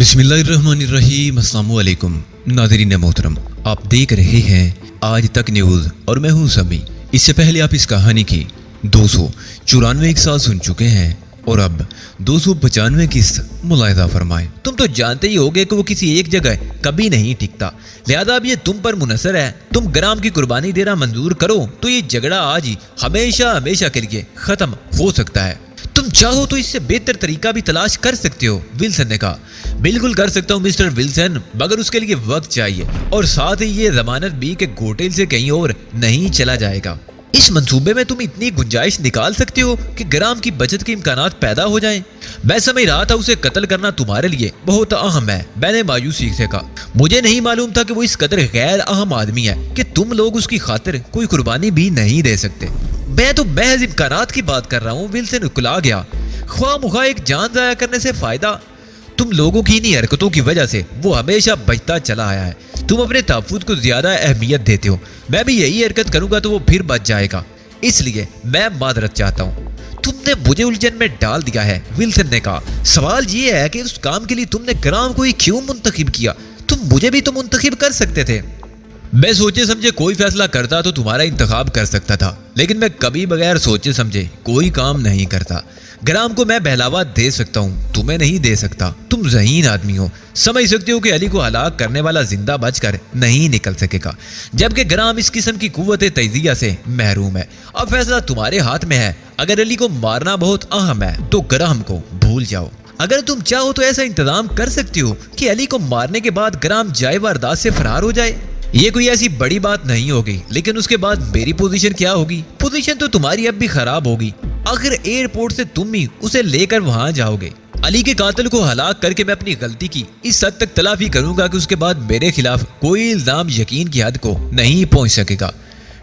बिस्मिल्लाहिर्रहमानिर्रहीम। अस्सलामु अलैकुम नाज़रीन मोहतरम, आप देख रहे हैं आज तक न्यूज़ और मैं हूं समी। इससे पहले आप इस कहानी की 294 साल सुन चुके हैं और अब 295 किस्त मुलाहिजा फरमाएं। तुम तो जानते ही होगे कि वो किसी एक जगह कभी नहीं टिकता, लिहाजा अब ये तुम पर मुनसर है। तुम ग्राम की कुर्बानी देना मंजूर करो तो ये झगड़ा आज ही हमेशा हमेशा के लिए खत्म हो सकता है। तुम चाहो तो इससे बेहतर तरीका भी तलाश कर सकते हो, विल्सन ने कहा। बिल्कुल कर सकता हूँ मिस्टर विल्सन, मगर उसके लिए वक्त चाहिए और साथ ही ये जमानत भी कि होटल से कहीं और नहीं चला जाएगा। इस मंसूबे में तुम इतनी गुंजाइश निकाल सकते हो कि ग्राम की बचत के इम्कानात पैदा हो जाएं। मैं समझ रहा था उसे कत्ल करना तुम्हारे लिए बहुत अहम है, मैंने मायूसी से कहा। मुझे नहीं मालूम था कि वो इस कदर गैर अहम आदमी है कि तुम लोग उसकी खातिर कोई कुर्बानी भी नहीं दे सकते। मैं तो महज इम्कानात की बात कर रहा हूँ, विल्सन उकला गया। ख्वाह एक जान जाया करने से फायदा, तुम लोगों की इन्हीं हरकतों की वजह से वो हमेशा बचता चला आया है। तुम अपने तहफ़्फ़ुज़ को ज्यादा अहमियत देते हो, मैं भी यही हरकत करूंगा तो वो फिर बच जाएगा, इसलिए मैं मादरत चाहता हूँ। तुमने मुझे उलझन में डाल दिया है, विल्सन ने कहा। सवाल ये है कि उस काम के लिए तुमने ग्राम को ही क्यों मुंतखब किया? तुम मुझे भी तो मुंतखब कर सकते थे। मैं सोचे समझे कोई फैसला करता तो तुम्हारा इंतखाब कर सकता था, लेकिन मैं कभी बगैर सोचे समझे कोई काम नहीं करता। ग्राम को मैं बहलावा दे सकता हूँ, तुम्हें नहीं दे सकता। तुम ज़हीन आदमी हो, समझ सकते हो कि अली को हलाक करने वाला जिंदा बचकर नहीं निकल सकेगा, जबकि ग्राम इस किस्म की कुव्वत तज़किया से महरूम है। अब फैसला तुम्हारे हाथ में है। अगर अली को मारना बहुत अहम है तो ग्राम को भूल जाओ। अगर तुम चाहो तो ऐसा इंतजाम कर सकती हो कि अली को मारने के बाद ग्राम जाए वारदात से फरार हो जाए। ये कोई ऐसी बड़ी बात नहीं होगी, लेकिन उसके बाद मेरी पोजीशन क्या होगी? पोजीशन तो तुम्हारी अब भी खराब होगी। आखिर एयरपोर्ट से तुम ही उसे लेकर वहां जाओगे। अली के कातिल को हलाक करके मैं अपनी गलती की इस हद तक तलाफी करूंगा कि उसके बाद मेरे खिलाफ कोई इल्जाम यकीन की हद को नहीं पहुंच सकेगा।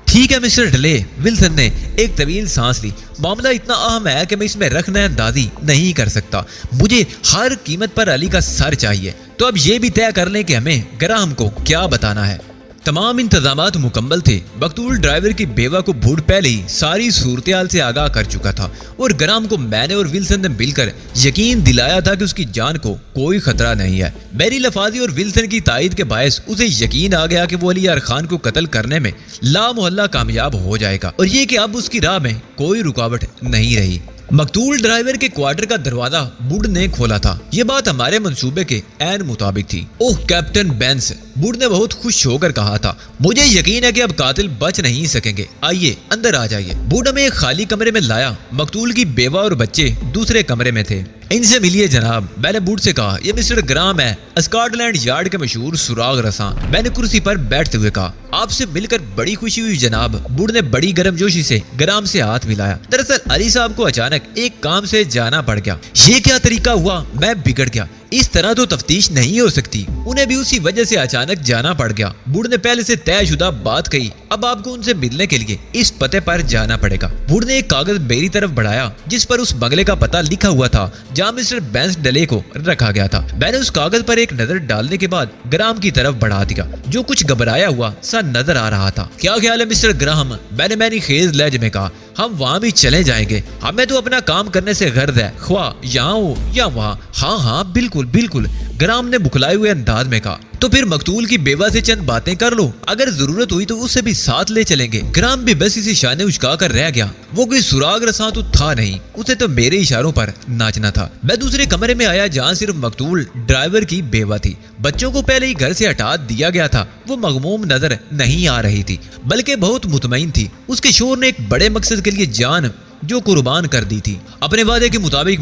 ठीक है मिस्टर डले, विल्सन ने एक तवील सांस ली। मामला इतना अहम है कि मैं इसमें रखना अंदाजी नहीं कर सकता। मुझे हर कीमत पर अली का सर चाहिए। तो अब ये भी तय कर लें कि हमें ग्राम को क्या बताना है। तमाम इंतजामात मुकम्मल थे। मकतूल ड्राइवर की बेवा को भूड पहले ही सारी सूरत-ए-हाल से आगाह कर चुका था और ग्राम को मैंने और विल्सन ने मिलकर यकीन दिलाया था कि उसकी जान को कोई खतरा नहीं है। मेरी लफाजी और विल्सन की तायद के बायस उसे यकीन आ गया कि वो अली यार खान को कत्ल करने में ला मोहल्ला कामयाब हो जाएगा और ये कि अब उसकी राह में कोई रुकावट नहीं रही। मकतूल ड्राइवर के क्वार्टर का दरवाजा बुड ने खोला था। ये बात हमारे मंसूबे के ऐन मुताबिक थी। ओह कैप्टन बेंस, बुड ने बहुत खुश होकर कहा था, मुझे यकीन है कि अब कातिल बच नहीं सकेंगे। आइए अंदर आ जाइए। बुड हमें एक खाली कमरे में लाया। मकतूल की बेवा और बच्चे दूसरे कमरे में थे। इनसे मिलिए जनाब, मैंने बुड से कहा। ये मिस्टर ग्राम है, स्कॉटलैंड यार्ड के मशहूर सुराग रसां। मैंने कुर्सी पर बैठते हुए कहा, आपसे मिलकर बड़ी खुशी हुई जनाब। बुड ने बड़ी गर्मजोशी से ग्राम से हाथ मिलाया। दरअसल अली साहब को अचानक एक काम से जाना पड़ गया। ये क्या तरीका हुआ? मैं बिगड़ गया। इस तरह तो तफ्तीश नहीं हो सकती। उन्हें भी उसी वजह से अचानक जाना पड़ गया। बुड ने पहले से तयशुदा बात कही, अब आपको उनसे मिलने के लिए इस पते पर जाना पड़ेगा। बुड ने एक कागज मेरी तरफ बढ़ाया जिस पर उस बंगले का पता लिखा हुआ था जहाँ मिस्टर बेंस डले को रखा गया था। मैंने उस कागज पर एक नजर डालने के बाद ग्राम की तरफ बढ़ा दिया, जो कुछ घबराया हुआ सा नजर आ रहा था। क्या ख्याल है मिस्टर ग्राम? मैंने खेज लहजे में कहा। हम वहाँ भी चले जाएंगे, हमें तो अपना काम करने से गर्ज है, ख्वाह यहाँ हो या वहाँ। हाँ हाँ बिल्कुल बिल्कुल, ग्राम ने बुखलाए हुए अंदाज में कहा। तो फिर मकतूल की बेवा से चंद बातें कर लो, अगर जरूरत हुई तो उसे भी साथ ले चलेंगे। ग्राम भी बस इसी शाने उचका कर रह गया। वो कोई सुराग रसां तो था नहीं, उसे तो मेरे इशारों पर नाचना था। मैं दूसरे कमरे में आया जहाँ सिर्फ मकतूल ड्राइवर की बेवा थी। बच्चों को पहले ही घर से हटा दिया गया था। वो मगमूम नजर नहीं आ रही थी, बल्कि बहुत मुतमईन थी। उसके शोर ने एक बड़े मकसद के लिए जान जो कुर्बान कर दी थी। अपने वादे के मुताबिक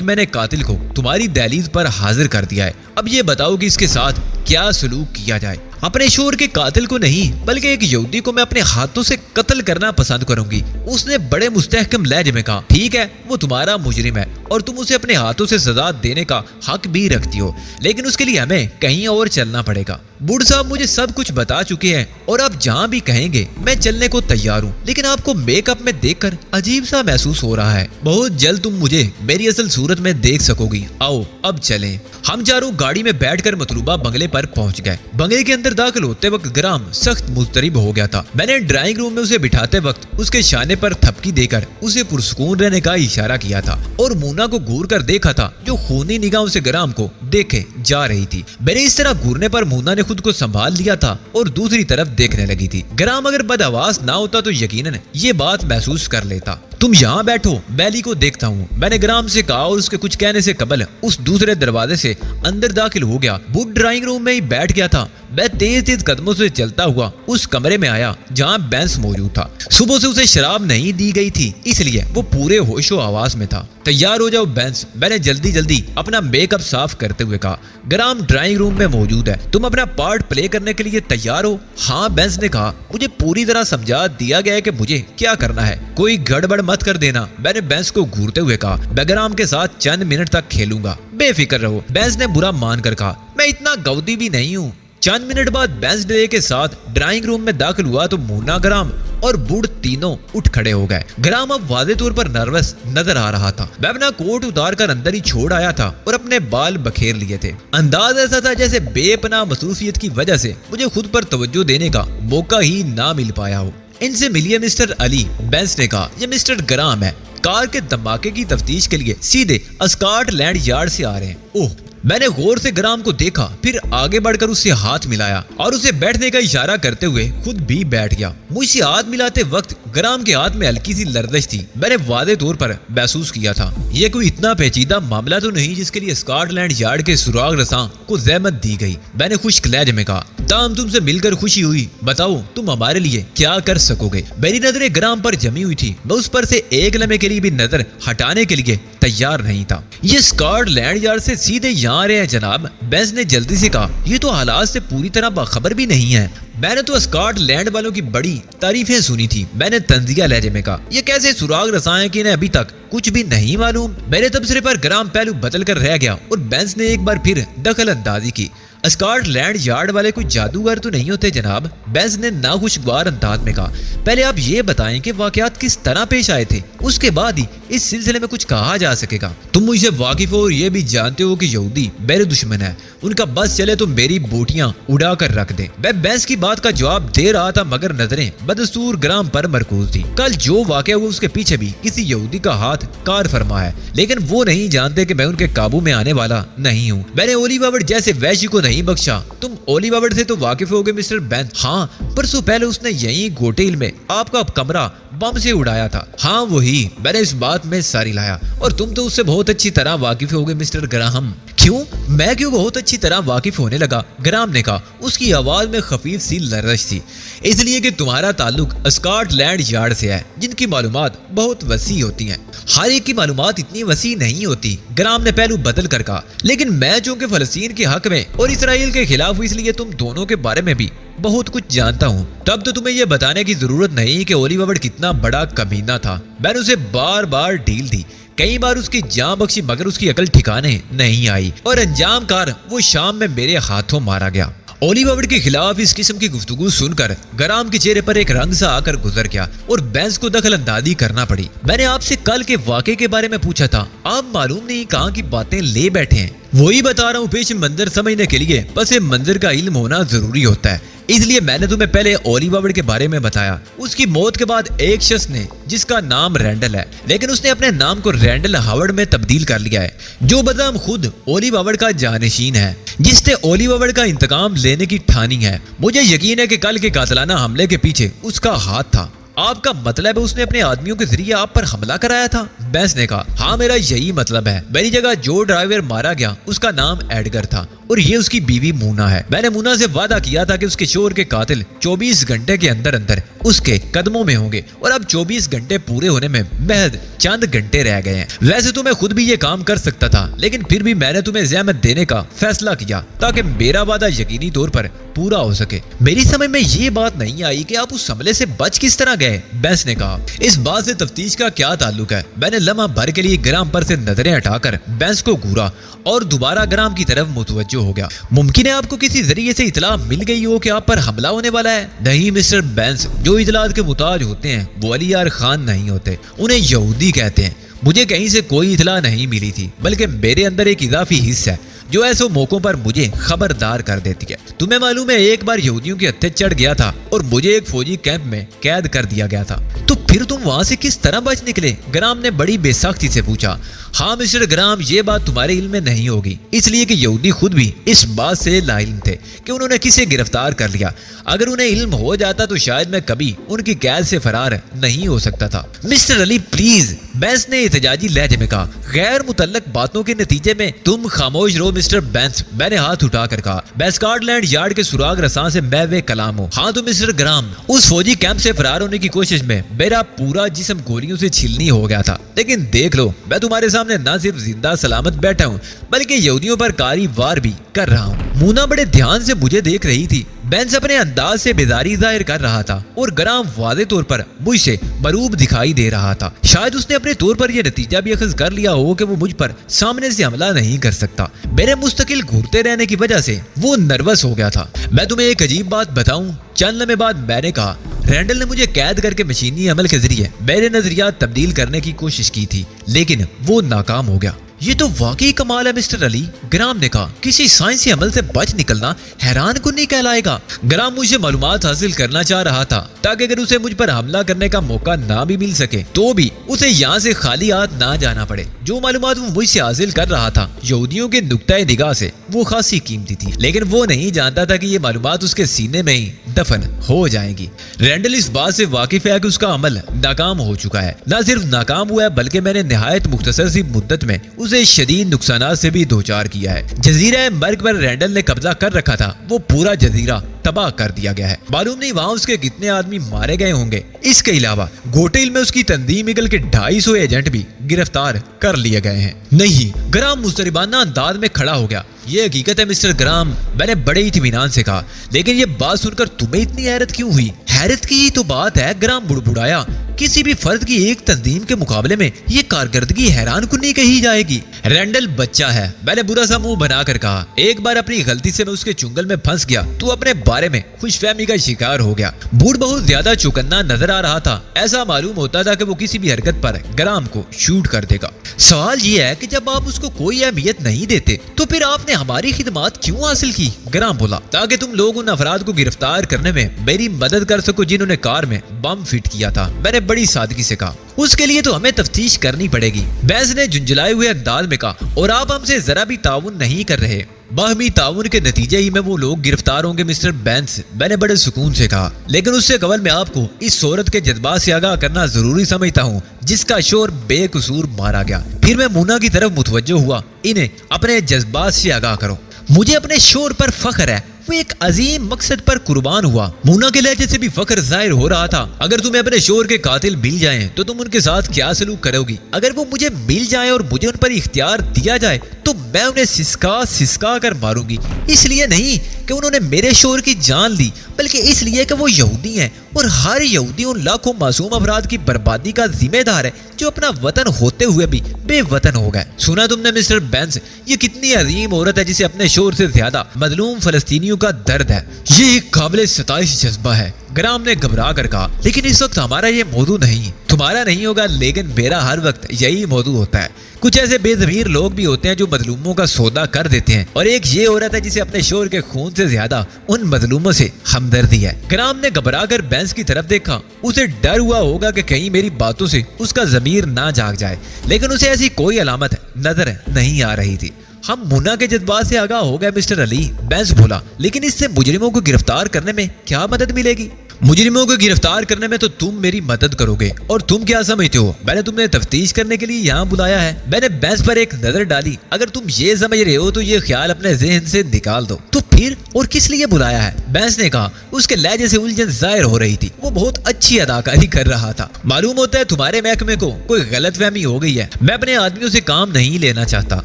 मैंने कातिल को तुम्हारी दहलीज पर हाजिर कर दिया है। अब ये बताओ कि इसके साथ क्या सलूक किया जाए। अपने शोर के कातिल को नहीं, बल्कि एक यहूदी को मैं अपने हाथों से कत्ल करना पसंद करूंगी। उसने बड़े मुस्तहकम लहजे में कहा, ठीक है वो तुम्हारा मुजरिम है और तुम उसे अपने हाथों से सजा देने का हक भी रखती हो, लेकिन उसके लिए हमें कहीं और चलना पड़ेगा। बुढ़ साहब मुझे सब कुछ बता चुके हैं और आप जहाँ भी कहेंगे मैं चलने को तैयार हूँ, लेकिन आपको मेकअप में देखकर अजीब सा महसूस हो रहा है। बहुत जल्द तुम मुझे मेरी असल सूरत में देख सकोगी। आओ अब चलें। हम चारों गाड़ी में बैठकर मतलूबा बंगले पर पहुंच गए। बंगले के अंदर दाखिल होते वक्त ग्राम सख्त मुस्तरिब हो गया था। मैंने ड्राइंग रूम में उसे बिठाते वक्त उसके शाने पर थपकी देकर उसे पुरसुकून रहने का इशारा किया था और मोना को घूर कर देखा था, जो खूनी निगाहों से ग्राम को देखे जा रही थी। मैंने इस तरह घूरने पर मोना ने खुद को संभाल लिया था और दूसरी तरफ देखने लगी थी। ग्राम अगर बदहवास ना होता तो यकीनन ये बात महसूस कर लेता। तुम यहाँ बैठो, बैली को देखता हूँ, मैंने ग्राम से कहा और उसके कुछ कहने से कबल उस दूसरे दरवाजे से अंदर दाखिल हो गया। बुट ड्राइंग रूम में ही बैठ गया था। मैं तेज तेज कदमों से चलता हुआ उस कमरे में आया जहाँ बेंस मौजूद था। सुबह से उसे शराब नहीं दी गई थी, इसलिए वो पूरे होशो हवास में था। तैयार हो जाओ बेंस, मैंने जल्दी जल्दी अपना मेकअप साफ करते हुए कहा। ग्राम ड्राइंग रूम में मौजूद है, तुम अपना पार्ट प्ले करने के लिए तैयार हो? हाँ, बेंस ने कहा। मुझे पूरी तरह समझा दिया गया है कि मुझे क्या करना है, कोई गड़बड़ मत कर देना, मैंने बेंस को घूरते हुए कहा। मैं ग्राम के साथ चंद मिनट तक खेलूंगा, बेफिक्र रहो, बेंस ने बुरा मान कर कहा। मैं इतना गौदी भी नहीं हूँ। चंद मिनट बाद बेंस डे के साथ ड्राइंग रूम में दाखिल हुआ तो मोना, ग्राम और बुढ़ तीनों उठ खड़े हो गए। ग्राम अब वादे तौर पर नर्वस नजर आ रहा था। मैं अपना कोट उतार कर अंदर ही छोड़ आया था और अपने बाल बखेर लिए थे। अंदाज ऐसा था जैसे बेपनाह मसरूफियत की वजह से मुझे खुद पर तवज्जो देने का मौका ही ना मिल पाया हो। इनसे मिलिए मिस्टर अली, बेंस ने कहा। ये मिस्टर ग्राम है, कार के धमाके की तफ्तीश के लिए सीधे स्कॉटलैंड यार्ड से आ रहे हैं। ओह, मैंने गौर से ग्राम को देखा, फिर आगे बढ़कर उससे हाथ मिलाया और उसे बैठने का इशारा करते हुए खुद भी बैठ गया। मुझसे हाथ मिलाते वक्त ग्राम के हाथ में हल्की सी लर्जिश थी। मैंने वादे तौर पर महसूस किया था ये कोई इतना पेचीदा मामला तो नहीं जिसके लिए स्कॉटलैंड यार्ड के सुराग रसां को जहमत दी गई। मैंने खुश्क लहजे में कहा, ताम तुमसे मिलकर खुशी हुई, बताओ तुम हमारे लिए क्या कर सकोगे? मेरी नजरें ग्राम पर जमी हुई थी। मैं उस पर से एक लम्हे के लिए भी नजर हटाने के लिए तैयार नहीं था। ये स्कॉटलैंड यार्ड से सीधे यहाँ आ रहे हैं जनाब, बेंस ने जल्दी से कहा। ये तो हालात से पूरी तरह बाखबर भी नहीं है। मैंने तो स्कॉटलैंड वालों की बड़ी तारीफें सुनी थी, मैंने तंजिया लहजे में कहा। ये कैसे सुराग रसाएं कि इन्हें अभी तक कुछ भी नहीं मालूम? मेरे तबसरे पर ग्राम पहलू बदल कर रह गया और बेंस ने एक बार फिर दखल अंदाजी की। स्कॉटलैंड यार्ड वाले कोई जादूगर तो नहीं होते जनाब, बेंस ने नाखुशगवार अंदाज में कहा। पहले आप ये बताएं कि वाकयात किस तरह पेश आए थे, उसके बाद ही इस सिलसिले में कुछ कहा जा सकेगा। तुम मुझे वाकिफ हो और ये भी जानते हो कि यहूदी मेरे दुश्मन है, उनका बस चले तो मेरी बोटियां उड़ा कर रख दे। मैं बेंस की बात का जवाब दे रहा था मगर नजरें बदस्तूर ग्राम पर मरकूज थी। कल जो वाकया हुआ उसके पीछे भी किसी यहूदी का हाथ कार फरमा है, लेकिन वो नहीं जानते कि मैं उनके काबू में आने वाला नहीं हूँ। मैंने ओली बाबर्ट जैसे वैश्य को नहीं बख्शा। तुम ओली बाबर्ट से तो वाकिफ हो गए मिस्टर बेंस? हाँ, परसों पहले उसने यही गोटेल में आपका कमरा बम से उड़ाया था। हाँ वही, मैंने इस बात में सारी लाया और तुम तो उससे बहुत अच्छी तरह वाकिफ हो गए मिस्टर ग्राहम। क्यों? मैं क्यों बहुत अच्छी तरह वाकिफ होने लगा? ग्राम ने कहा। उसकी आवाज में खफीफ सी लर्जिश थी। इसलिए कि तुम्हारा ताल्लुक स्कॉटलैंड यार्ड से है, जिनकी मालूमात बहुत वसी होती हैं। हर एक की मालूमात इतनी वसी नहीं होती, ग्राम ने पहलू बदल कर कहा। लेकिन मैं चूंकि फलस्तीन के हक में और इसराइल के खिलाफ हूँ, इसलिए तुम दोनों के बारे में भी बहुत कुछ जानता हूँ। तब तो तुम्हें यह बताने की जरूरत नहीं कि ओली बाबर्ट कितना बड़ा कमीना था। मैंने उसे बार बार ढील दी, कई बार उसकी जान बख्शी, मगर उसकी अकल ठिकाने नहीं आई और अंजाम कार वो शाम में मेरे हाथों मारा गया। ओली बाबर्ट के खिलाफ इस किस्म की गुफ्तगू सुनकर ग्राम के चेहरे पर एक रंग सा आकर गुजर गया और बेंस को दखल अंदाजी करना पड़ी। मैंने आपसे कल के वाक़े के बारे में पूछा था, आप मालूम नहीं कहाँ की बातें ले बैठे हैं। वही बता रहा हूँ, पेश मंजर समझने के लिए पस मंजर का इल्म होना जरूरी होता है। इसलिए मैंने तुम्हें पहले ओली बाबर्ट के बारे में बताया। उसकी मौत के बाद एक शख्स ने, जिसका नाम रैंडल है, लेकिन उसने अपने नाम को रैंडल हावर्ड में तब्दील कर लिया है, जो बदनाम खुद ओली बाबर्ट का जानशीन है, जिसने ओली बाबर्ट का इंतकाम लेने की ठानी है। मुझे यकीन है कि कल के कातलाना हमले के पीछे उसका हाथ था। आपका मतलब है उसने अपने आदमियों के जरिए आप पर हमला कराया था? बेंस ने कहा। हाँ, मेरा यही मतलब है। मेरी जगह जो ड्राइवर मारा गया उसका नाम एडगर था और ये उसकी बीवी मूना है। मैंने मूना से वादा किया था कि उसके शोहर के कातिल 24 घंटे के अंदर अंदर उसके कदमों में होंगे और अब 24 घंटे पूरे होने में महज चंद घंटे रह गए हैं। वैसे तो मैं खुद भी ये काम कर सकता था, लेकिन फिर भी मैंने तुम्हें ज़हमत देने का फैसला किया ताकि मेरा वादा यकीनी तौर पर पूरा हो सके। मेरी समझ में ये बात नहीं आई कि आप उस हमले से बच किस तरह गए? बेंस ने कहा। इस बात से तफ्तीश का क्या ताल्लुक है? मैंने लम्हा भर के लिए ग्राम पर से नजरें हटाकर बेंस को घूरा और दोबारा ग्राम की तरफ मुतवज्जो हो गया। मुमकिन है आपको किसी जरिए से इतला मिल गई हो कि आप पर हमला होने वाला है? नहीं मिस्टर बेंस, जो इतलात के मुताज होते हैं वो अली यार खान नहीं होते, उन्हें यहूदी कहते हैं। मुझे कहीं से कोई इतला नहीं मिली थी, बल्कि मेरे अंदर एक इजाफी हिस्सा है जो ऐसे मौकों पर मुझे खबरदार कर देती है। तुम्हें मालूम है एक बार यहूदियों के हत्थे चढ़ गया था और मुझे एक फौजी कैंप में कैद कर दिया गया था। तो फिर तुम वहाँ से किस तरह बच निकले? ग्राम ने बड़ी बेसख्ती से पूछा। हाँ मिस्टर ग्राम, ये बात तुम्हारे इल्म में नहीं होगी, इसलिए कि यहूदी खुद भी इस बात से लाइल्म थे कि उन्होंने किसे गिरफ्तार कर लिया। अगर उन्हें इल्म हो जाता तो शायद मैं कभी उनकी कैद से फरार नहीं हो सकता था। मिस्टर अली प्लीज, बेंस ने एहतजाजी लहजे में कहा। गैर मुतल्लक बातों के नतीजे में तुम खामोश रहो मिस्टर बेंस, मैंने हाथ उठाकर कहा। मैं स्कॉटलैंड यार्ड के सुराग रसां से मैं वे कलाम हूँ। हाँ तो मिस्टर ग्राम, उस फौजी कैंप से फरार होने की कोशिश में मेरा पूरा जिस्म गोलियों से छीलनी हो गया था, लेकिन देख लो मैं तुम्हारे सामने न सिर्फ जिंदा सलामत बैठा हूँ बल्कि यहूदियों पर कारी वार भी कर रहा हूँ। मूना बड़े ध्यान से मुझे देख रही थी। बेंस अपने अंदाज से बेदारी जाहिर कर रहा था और ग्राम वादे तौर पर मुझसे मरूब दिखाई दे रहा था। शायद उसने अपने तौर पर यह नतीजा भी अखज़ कर लिया हो कि वो मुझ पर सामने से हमला नहीं कर सकता। मेरे मुस्तकिल घूरते रहने की वजह से वो नर्वस हो गया था। मैं तुम्हें एक अजीब बात बताऊं, चंद लम्हे बाद मैंने कहा, रैंडल ने मुझे कैद करके मशीनी अमल के जरिए मेरे नजरियात तब्दील करने की कोशिश की थी, लेकिन वो नाकाम हो गया। ये तो वाकई कमाल है मिस्टर अली, ग्राम ने कहा। किसी साइंसी अमल से बच निकलना हैरान कुन्नी कहलाएगा। ग्राम मुझे मालूमात हासिल करना चाह रहा था ताकि अगर उसे मुझ पर हमला करने का मौका ना भी मिल सके तो भी उसे यहाँ से खाली हाथ ना जाना पड़े। जो मालूमात वो मुझसे हासिल कर रहा था यहूदियों के नुक्ता निगाह से वो खासी कीमती थी, लेकिन वो नहीं जानता था कि ये मालूमात उसके सीने में ही दफन हो जाएंगी। रैंडल इस बात से वाकिफ है कि उसका अमल नाकाम हो चुका है। न सिर्फ नाकाम हुआ है बल्कि मैंने निहायत मुख्तसर सी मुद्दत में उसे शदीद नुकसानात से भी दो चार किया है। जजीरा मर्ग पर रैंडल ने कब्जा कर रखा था, वो पूरा जजीरा तबाह कर दिया गया है। मालूम नहीं वहाँ उसके कितने आदमी मारे गए होंगे। इसके अलावा गोटेल में उसकी तंजीम ईगल के 250 एजेंट भी गिरफ्तार कर लिए गए हैं। नहीं, ग्राम मुस्तरिबाना अंदाज में खड़ा हो गया। ये हकीकत है मिस्टर ग्राम, मैंने बड़े इत्मीनान से कहा, लेकिन ये बात सुनकर तुम्हें इतनी हैरत क्यों हुई? हैरत की ही तो बात है, ग्राम बुड़बुड़ाया। किसी भी फर्द की एक तंजीम के मुकाबले में ये कारकर्दगी हैरान कुन्नी कही जाएगी। रैंडल बच्चा है, मैंने बुरा सा मुंह बनाकर कहा। एक बार अपनी गलती से मैं उसके चुंगल में फंस गया तो अपने बारे में खुशफहमी का शिकार हो गया। बूढ़ बहुत ज्यादा चौकन्ना नजर आ रहा था। ऐसा मालूम होता था कि वो किसी भी हरकत पर ग्राम को शूट कर देगा। सवाल ये है कि जब आप उसको कोई अहमियत नहीं देते तो फिर आपने हमारी खिदमत क्यों हासिल की? ग्राम बोला, ताकि तुम लोग उन अफराद को गिरफ्तार करने में मेरी मदद कर सको जिन्होंने कार में बम फिट किया था। मैंने बड़ी सादगी से कहा। उसके लिए तो हमें तफ्तीश करनी पड़ेगी, बेंस ने झुंझलाए हुए अंदाज में कहा, और आप हमसे जरा भी ताउन नहीं कर रहे। बाहमी ताउन के नतीजे ही में वो लोग गिरफ्तार होंगे मिस्टर बेंस, मैंने बड़े सुकून से कहा। लेकिन उससे कबल मैं आपको इस औरत के जज्बात से आगाह करना जरूरी समझता हूँ जिसका शोर बेकसूर मारा गया। फिर मैं मूना की तरफ मुतवज्जो हुआ। इन्हें अपने जज्बात से आगाह करो। मुझे अपने शोर पर फख्र है, वो एक अजीम मकसद पर कुर्बान हुआ। मूना के लहजे से भी फख्र जाहिर हो रहा था। अगर तुम्हें अपने शोर के कातिल मिल जाएं तो तुम उनके साथ क्या सलूक करोगी? अगर वो मुझे मिल जाएं और मुझे उन पर इख्तियार दिया जाए तो मैं उन्हें सिसका सिसका कर मारूंगी। इसलिए नहीं कि उन्होंने मेरे शोर की जान ली, बल्कि इसलिए कि वो यहूदी हैं और हर यहूदी उन लाखों मासूम अफराद की बर्बादी का जिम्मेदार है जो अपना वतन होते हुए भी बेवतन हो गए। सुना तुमने मिस्टर बेंस, ये कितनी अजीम औरत है जिसे अपने शोर से ज्यादा मजलूम फलस्तीनियों का दर्द है। ये एक काबिल सताइश जज्बा है, ग्राम ने घबरा कर कहा। लेकिन इस वक्त हमारा ये मौजू नहीं, तुम्हारा नहीं होगा, लेकिन मेरा हर वक्त यही मौजू होता है। कुछ ऐसे बेज़मीर लोग भी होते हैं जो मजलूमों का सौदा कर देते हैं, और एक ये औरत है जिसे अपने शोर के खून से ज्यादा उन मजलूमों से हमदर्दी है। ग्राम ने घबरा कर बेंस की तरफ देखा। उसे डर हुआ होगा कि कहीं मेरी बातों से उसका ज़मीर ना जाग जाए, लेकिन उसे ऐसी कोई अलामत नजर नहीं आ रही थी। हम मुन्ना के जज्बात से आगाह हो गए मिस्टर अली, बेंस बोला। लेकिन इससे मुजरिमों को गिरफ्तार करने में क्या मदद मिलेगी? मुजरिमों को गिरफ्तार करने में तो तुम मेरी मदद करोगे, और तुम क्या समझते हो मैंने तुम्हें तफ्तीश करने के लिए यहाँ बुलाया है? मैंने बेंस पर एक नजर डाली। अगर तुम ये समझ रहे हो तो ये ख्याल अपने जहन से निकाल दो। तो फिर और किस लिए बुलाया है? बेंस ने कहा। उसके लहजे से उलझन जाहिर हो रही थी। वो बहुत अच्छी अदाकारी कर रहा था। मालूम होता है तुम्हारे महकमे को कोई गलतफहमी हो गई है। मैं अपने आदमियों से काम नहीं लेना चाहता,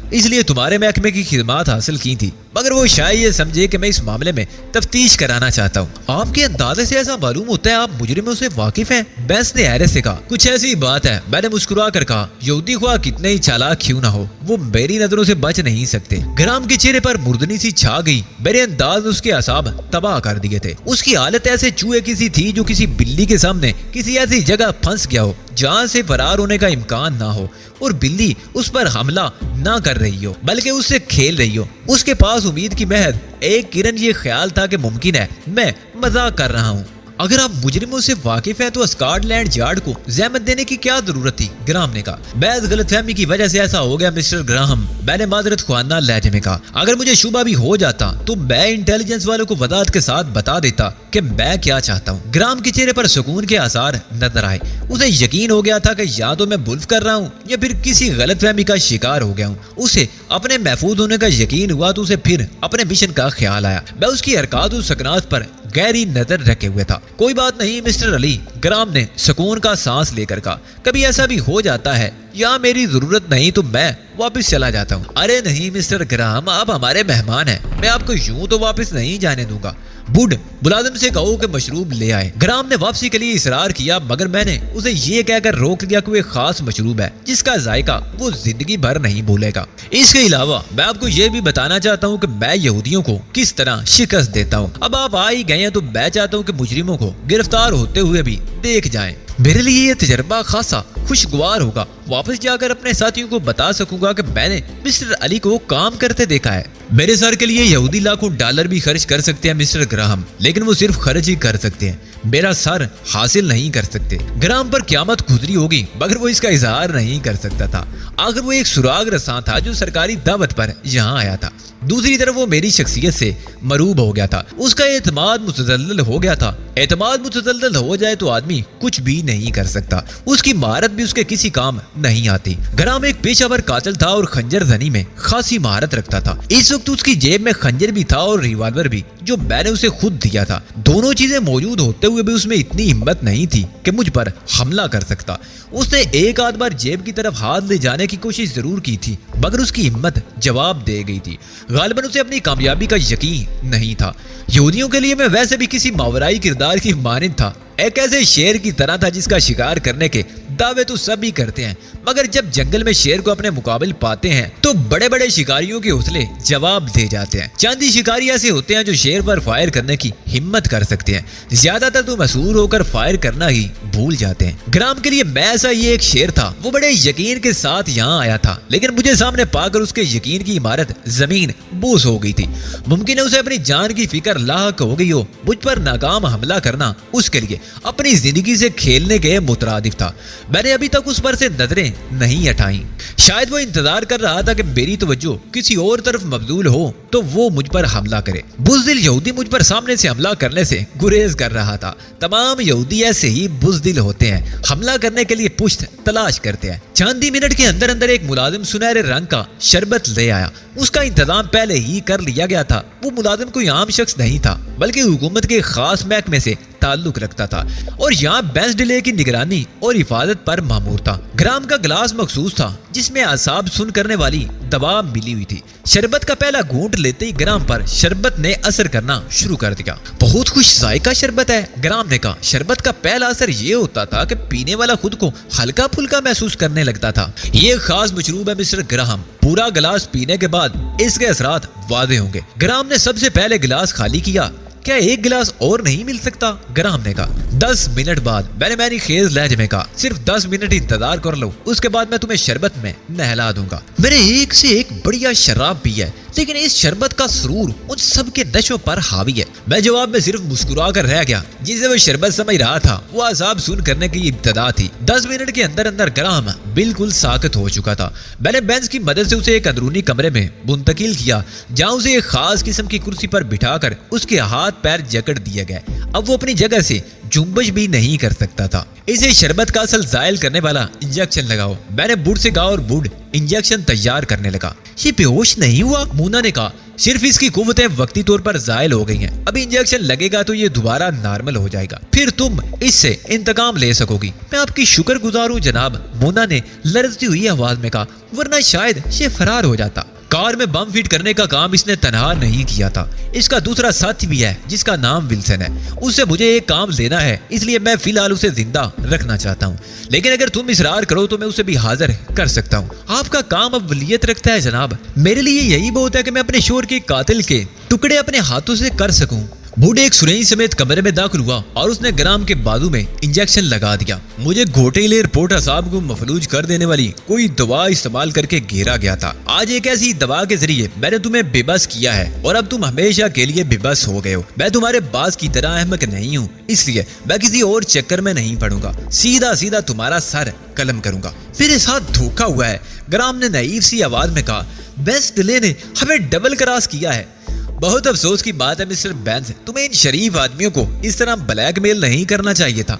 इसलिए तुम्हारे महकमे की खिदमत हासिल की थी, मगर वो शायद ये समझे कि मैं इस मामले में तफ्तीश कराना चाहता हूँ। आपके अंदाजे से ऐसा मालूम होता है आप मुजरिमों से वाकिफ हैं। बेंस ने हैरत से कहा। कुछ ऐसी बात है, मैंने मुस्कुरा कर कहा। यहूदी ख्वाह कितने ही चालाक क्यों ना हो, वो मेरी नजरों से बच नहीं सकते। ग्राम के चेहरे पर मुर्दनी सी छा गई। मेरे अंदाज ने उसके असाब तबाह कर दिए थे। उसकी हालत ऐसे चूहे की सी थी जो किसी बिल्ली के सामने किसी ऐसी जगह फंस गया हो جہاں سے فرار ہونے کا امکان نہ ہو اور بلی اس پر حملہ نہ کر رہی ہو بلکہ اس سے کھیل رہی ہو۔ اس کے پاس امید کی محض ایک کرن یہ خیال تھا کہ ممکن ہے میں مذاق کر رہا ہوں۔ اگر آپ مجرموں سے واقف ہیں تو اسکاٹ لینڈ یارڈ کو زحمت دینے کی کیا ضرورت تھی، گراہم نے کہا۔ محض غلط فہمی کی وجہ سے ایسا ہو گیا مسٹر گراہم، میں نے معذرت خواندہ لہجے میں کہا۔ اگر مجھے شبہ بھی ہو جاتا تو میں انٹیلیجنس والوں کو وضاحت کے ساتھ بتا دیتا کہ میں کیا چاہتا ہوں۔ گراہم کے چہرے پر سکون کے آثار نظر آئے۔ اسے یقین ہو گیا تھا کہ یا تو میں بلف کر رہا ہوں یا پھر کسی غلط فہمی کا شکار ہو گیا ہوں۔ اسے اپنے محفوظ ہونے کا یقین ہوا تو اسے پھر اپنے مشن کا خیال آیا۔ میں اس کی حرکات و سکنات پر گہری نظر رکھے ہوئے تھا۔ کوئی بات نہیں مسٹر علی، گرام نے سکون کا سانس لے کر کہا، کبھی ایسا بھی ہو جاتا ہے، یہاں میری ضرورت نہیں تو میں واپس چلا جاتا ہوں۔ ارے نہیں مسٹر گرام، آپ ہمارے مہمان ہیں، میں آپ کو یوں تو واپس نہیں جانے دوں گا۔ بوڈ ملازم سے کہو کہ مشروب لے آئے۔ گرام نے واپسی کے لیے اصرار کیا مگر میں نے اسے یہ کہہ کر روک دیا کہ وہ ایک خاص مشروب ہے جس کا ذائقہ وہ زندگی بھر نہیں بھولے گا۔ اس کے علاوہ میں آپ کو یہ بھی بتانا چاہتا ہوں کہ میں یہودیوں کو کس طرح شکست دیتا ہوں۔ اب آپ آ ہی گئے ہیں تو میں چاہتا ہوں کہ مجرموں کو گرفتار ہوتے ہوئے بھی دیکھ جائیں۔ میرے لیے یہ تجربہ خاصا خوشگوار ہوگا، واپس جا کر اپنے ساتھیوں کو بتا سکوں گا کہ میں نے مسٹر علی کو کام کرتے دیکھا ہے۔ میرے سر کے لیے یہودی لاکھوں ڈالر بھی خرچ کر سکتے ہیں مسٹر گراہم، لیکن وہ صرف خرچ ہی کر سکتے ہیں، میرا سر حاصل نہیں کر سکتے۔ گراہم پر قیامت گزری ہوگی مگر وہ اس کا اظہار نہیں کر سکتا تھا۔ آخر وہ ایک سراغ رساں تھا جو سرکاری دعوت پر یہاں آیا تھا۔ دوسری طرف وہ میری شخصیت سے مروب ہو گیا تھا، اس کا اعتماد متزلزل ہو گیا تھا۔ اعتماد متزلزل ہو جائے تو آدمی کچھ بھی نہیں کر سکتا، اس کی مہارت بھی اس کے کسی کام نہیں آتی۔ گرام ایک پیشہ ور قاتل تھا اور خنجر زنی میں خاصی مہارت رکھتا تھا۔ اس وقت اس کی جیب میں خنجر بھی تھا اور ریوالور بھی جو میں نے اسے خود دیا تھا۔ دونوں چیزیں موجود ہوتے ہوئے بھی اس میں اتنی ہمت نہیں تھی کہ مجھ پر حملہ کر سکتا۔ اس نے ایک آدھ بار جیب کی طرف ہاتھ لے جانے کی کوشش ضرور کی تھی مگر اس کی ہمت جواب دے گئی تھی۔ غالباً اسے اپنی کامیابی کا یقین نہیں تھا۔ یہودیوں کے لیے میں ویسے بھی کسی ماورائی کردار کی مانند تھا، ایک ایسے شیر کی طرح تھا جس کا شکار کرنے کے دعوے تو سب ہی کرتے ہیں مگر جب جنگل میں شیر کو اپنے مقابل پاتے ہیں تو بڑے بڑے شکاریوں کے حوصلے جواب دے جاتے ہیں۔ چاندی شکاری ایسے ہوتے ہیں جو شیر پر فائر کرنے کی ہمت کر سکتے ہیں، زیادہ تر تو مسحور ہو کر فائر کرنا ہی بھول جاتے ہیں۔ گرام کے لیے میں ایسا یہ ایک شیر تھا، وہ بڑے یقین کے ساتھ یہاں آیا تھا لیکن مجھے سامنے پا کر اس کے یقین کی عمارت زمین بوس ہو گئی تھی۔ ممکن ہے اسے اپنی جان کی فکر لاحق ہو گئی ہو، مجھ پر ناکام حملہ کرنا اس کے لیے اپنی زندگی سے کھیلنے کے مترادف تھا۔ میں نے ابھی تک اس پر سے نظریں نہیں ہٹائیں، شاید وہ انتظار کر رہا تھا کہ میری توجہ کسی اور طرف مبذول ہو تو وہ مجھ پر حملہ کرے۔ بزدل یہودی مجھ پر سامنے سے حملہ کرنے سے گریز کر رہا تھا۔ تمام یہودی ایسے ہی بزدل ہوتے ہیں، حملہ کرنے کے لیے پشت تلاش کرتے ہیں۔ چند ہی منٹ کے اندر اندر ایک ملازم سنہرے رنگ کا شربت لے آیا، اس کا انتظام پہلے ہی کر لیا گیا تھا۔ وہ ملازم کوئی عام شخص نہیں تھا بلکہ حکومت کے خاص محکمے سے تعلق رکھتا تھا اور یہاں بینس ڈیلے کی نگرانی اور حفاظت پر مامور تھا۔ گرام کا گلاس مخصوص تھا جس میں اعصاب سن کرنے والی دوا ملی ہوئی تھی۔ شربت کا پہلا گھونٹ لیتے ہی گرام پر شربت نے اثر کرنا شروع کر دیا۔ بہت خوش ذائقہ شربت ہے، گرام نے کہا۔ شربت کا پہلا اثر یہ ہوتا تھا کہ پینے والا خود کو ہلکا پھلکا محسوس کرنے لگتا تھا۔ یہ خاص مشروب ہے مسٹر گراہم، پورا گلاس پینے کے بعد اس کے اثرات واضح ہوں گے۔ گرام نے سب سے پہلے گلاس خالی کیا۔ کیا ایک گلاس اور نہیں مل سکتا؟ گرام نے کہا۔ 10 منٹ بعد میں نے خیز لہجے میں کہا، صرف 10 منٹ انتظار کر لو، اس کے بعد میں تمہیں شربت میں نہلا دوں گا۔ میں نے ایک سے ایک بڑھیا شراب پی ہے لیکن اس شربت کا سرور ان سب کے نشوں پر حاوی ہے۔ میں جواب میں صرف مسکرا کر رہ گیا۔ جسے وہ شربت سمجھ رہا تھا وہ اعصاب سن کرنے کی ابتدا تھی۔ 10 منٹ کے اندر اندر گرام بالکل ساکت ہو چکا تھا۔ میں نے بینچ کی مدد سے اسے ایک اندرونی کمرے میں منتقل کیا جہاں اسے ایک خاص قسم کی کرسی پر بٹھا کر اس کے ہاتھ پیر جکڑ دیے گئے۔ اب وہ اپنی جگہ سے جنبش بھی نہیں کر سکتا تھا۔ اسے شربت کا اثر زائل کرنے والا انجیکشن لگاؤ، میں نے بوڈ سے کہا اور بوڈ انجیکشن تیار کرنے لگا۔ یہ بے ہوش نہیں ہوا، مونا نے کہا، صرف اس کی قوتیں وقتی طور پر زائل ہو گئی ہیں، ابھی انجیکشن لگے گا تو یہ دوبارہ نارمل ہو جائے گا، پھر تم اس سے انتقام لے سکو گی۔ میں آپ کی شکر گزار ہوں جناب، مونا نے لرزتی ہوئی آواز میں کہا، ورنہ شاید یہ فرار ہو جاتا۔ کار میں بم فٹ کرنے کا کام اس نے تنہا نہیں کیا تھا، اس کا دوسرا ساتھی بھی ہے جس کا نام ولسن ہے۔ اس سے مجھے ایک کام لینا ہے، اس لیے میں فی الحال اسے زندہ رکھنا چاہتا ہوں، لیکن اگر تم اصرار کرو تو میں اسے بھی حاضر کر سکتا ہوں۔ آپ کا کام اب ولیت رکھتا ہے جناب، میرے لیے یہی بہت ہے کہ میں اپنے شوہر کے قاتل کے ٹکڑے اپنے ہاتھوں سے کر سکوں۔ बूढ़े एक सुरही समेत कमरे में दाखिल हुआ और उसने ग्राम के बाजू में इंजेक्शन लगा दिया। मुझे घोटेले रिपोर्टर साहब को मफलूज कर देने वाली कोई दवा इस्तेमाल करके घेरा गया था। आज एक ऐसी दवा के जरिए मैंने तुम्हें बेबस किया है और अब तुम हमेशा के लिए बेबस हो गए हो। मैं तुम्हारे बास की तरह अहमक नहीं हूँ, इसलिए मैं किसी और चक्कर में नहीं पड़ूंगा। सीधा सीधा तुम्हारा सर कलम करूंगा। मेरे साथ धोखा हुआ है, ग्राम ने नईफ सी आवाज में कहा। बेस्ट डिले ने हमें डबल क्रॉस किया है। बहुत अफसोस की बात है मिस्टर बैंस, तुम्हें इन शरीफ आदमियों को इस तरह ब्लैकमेल नहीं करना चाहिए था।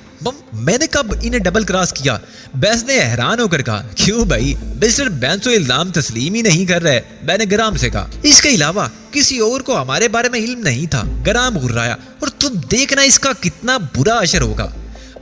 मैंने कब इन्हें डबल क्रॉस किया? बैंस ने हैरान होकर कहा। क्यों भाई, मिस्टर बैंस तो इल्जाम तस्लीम ही नहीं कर रहे। मैंने ग्राम से कहा। इसके अलावा किसी और को हमारे बारे में इल्म नहीं था। ग्राम घुर्राया। और तुम देखना इसका कितना बुरा असर होगा।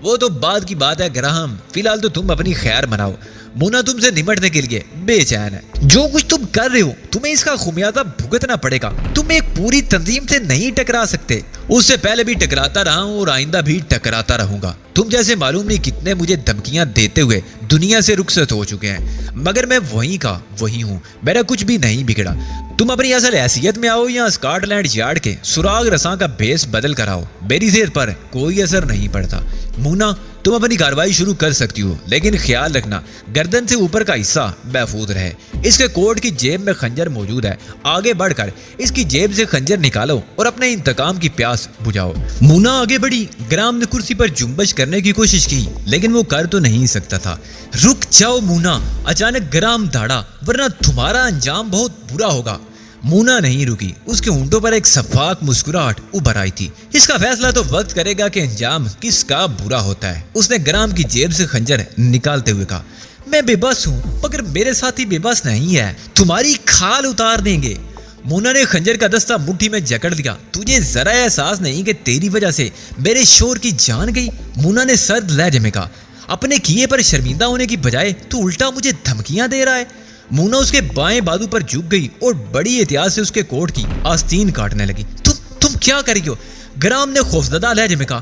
वो तो बाद की बात है ग्राहम, फिलहाल तो तुम अपनी खैर मनाओ। मोना तुमसे निमटने के लिए बेचैन है। जो कुछ तुम कर रहे हो तुम्हें इसका खुमियाजा भुगतना पड़ेगा। तुम एक पूरी तंजीम से नहीं टकरा सकते। उससे पहले भी टकराता रहा हूँ और आइंदा भी टकराता रहूंगा। तुम जैसे मालूम नहीं कितने मुझे धमकियां देते हुए दुनिया से रुखसत हो चुके हैं, मगर मैं वहीं का वही हूँ। मेरा कुछ भी नहीं बिगड़ा। तुम अपनी असल हैसियत में आओ या स्कॉटलैंड यार्ड के सुराग रसां का भेस बदल कर आओ, मेरी सेहत पर कोई असर नहीं पड़ता। मुन्ना, तुम अपनी कार्रवाई शुरू कर सकती हो, लेकिन ख्याल रखना गर्दन से ऊपर का हिस्सा महफूज रहे। इसके कोट की जेब में खंजर मौजूद है। आगे बढ़कर इसकी जेब से खंजर निकालो और अपने इंतकाम की प्यास बुझाओ। मुन्ना आगे बढ़ी। ग्राम ने कुर्सी पर जुम्बश करने की कोशिश की, लेकिन वो कर तो नहीं सकता था। रुक जाओ मुन्ना, अचानक ग्राम दौड़ा, वरना तुम्हारा अंजाम बहुत बुरा होगा। मुन्ना नहीं रुकी। उसके होंठों पर एक सफाक मुस्कुराहट उभर आई थी। इसका फैसला तो वक्त करेगा कि अंजाम किसका बुरा होता है। उसने ग्राम की जेब से खंजर निकालते हुए कहा। मैं बेबस हूँ, मगर मेरे साथी बेबस नहीं है। तुम्हारी खाल उतार देंगे। मुन्ना ने खंजर का दस्ता मुट्ठी में जकड़ लिया। तुझे जरा एहसास नहीं कि तेरी वजह से मेरे शोर की जान गई? मुन्ना ने सर्द लहजे में कहा। अपने किए पर शर्मिंदा होने की बजाय तू उल्टा मुझे धमकियां दे रहा है। मुन्ना उसके बाएं बाजू पर झुक गई और बड़ी एहतियात से उसके कोट की आस्तीन काटने लगी। तुम क्या कर रही हो? ग्राम ने खौफजदा लहजे में कहा।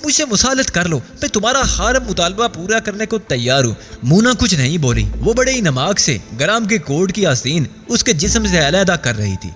मुझसे मुसालत कर लो, मैं तुम्हारा हर मुतालबा पूरा करने को तैयार हूँ। मुन्ना कुछ नहीं बोली। वो बड़े ही नमाक से ग्राम के कोट की आस्तीन उसके जिस्म से अलहदा कर रही थी।